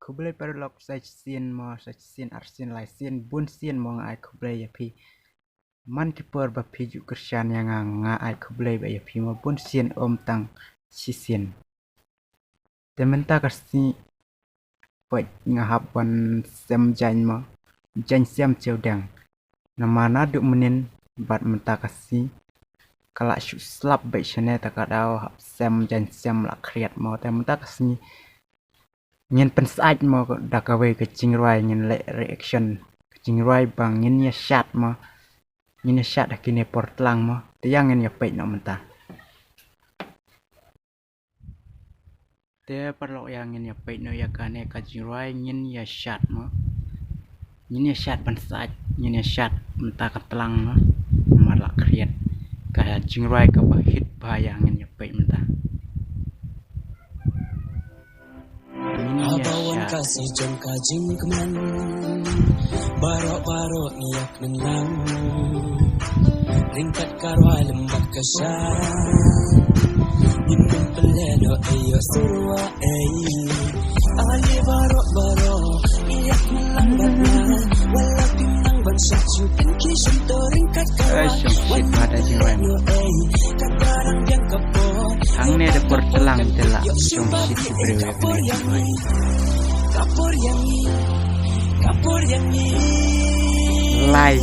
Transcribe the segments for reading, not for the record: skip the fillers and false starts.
kublai parlok sajsin mo sajsin arsin laisin bun sin mo ngai kublai ya pi man kipor ba pi ju kersian yang ngai kublai ba ya pi mo bun sin tang sisin tementa kasi pai ngahap wan sem jain mo jain sem ceudang namana du menin bat menta kasi kala shu slap ba chane takadau hap sem jain sem la kriat mo tementa kasi nhìn pen side mà đặc về cái trình rai nhìn lệ reaction cái trình rai bằng nhìn nhà sát mà nhìn nhà sát là cái này port lang mà thì yang nhìn nhà pet nó mình ta thì perlu yang nhìn nhà pet nó ya cái trình rai nhìn nhà sát mà nhìn nhà sát pen side nhìn nhà sát mình ta cái telang mà là create cái trình rai cái bah hit bah yang nhìn nhà pet mình ta Abawan kasih jangka jingkeman Barok-barok niat menang Ringkat karwa lembat kesaran Minum peledo ayo surwa Ali barok-barok niat menang batna Walau timnang bangsa cukin kisum to ringkat karwa Kadang yang kepot Hang ni ada pertelang telak jom situ kapur yang ni lai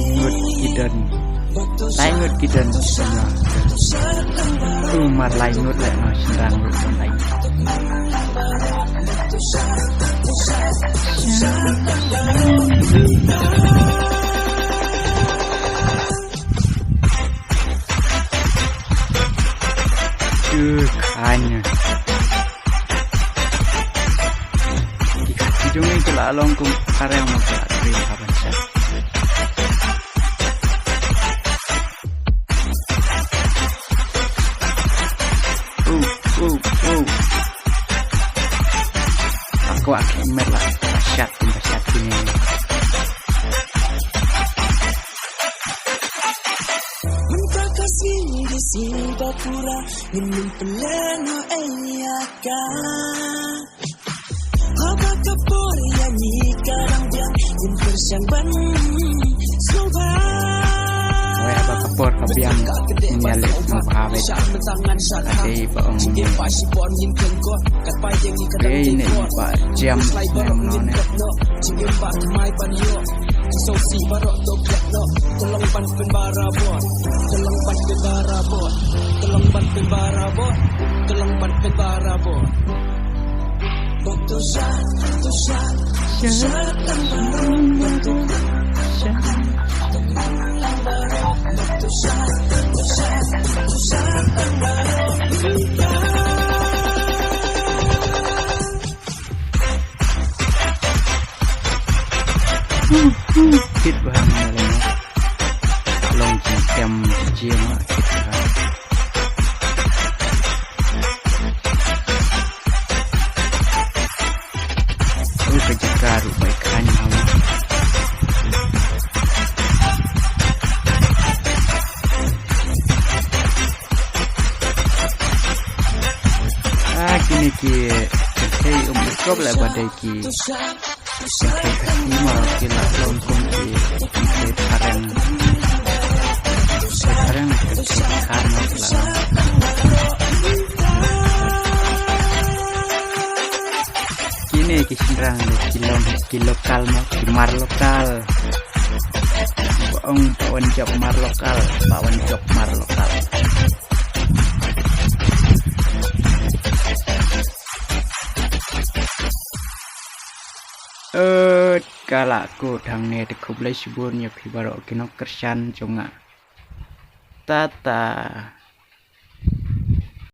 ngut kidan sana rumah lai ngut lai no sedang rumah lai hanya hidungnya kelak longkung karang maka kering kapan sah aku akan merlah syat ini di Singapura minum peleno ayaka apa kapur yang ni kadang biang yang tersiang ban soba apa kapur kabiang nyalik mengpawet ade baong ini pak jam none so si barok doblek no tolong ban pen barabot tolong ban pen barabot tolong ban pen barabot tolong ban pen barabot waktu sat tambarong waktu sat tambarong hit bahan lain long jam jam hit bahan kejakaru baikan hawa kini hey kau boleh badai ki lima kila longkong di sekarang karena kini kisirang kilo kalmo kimar lokal boong pawan job mar lokal Kalaku thang ne de kublai sibun ya pi barok kinok kersan jonga tata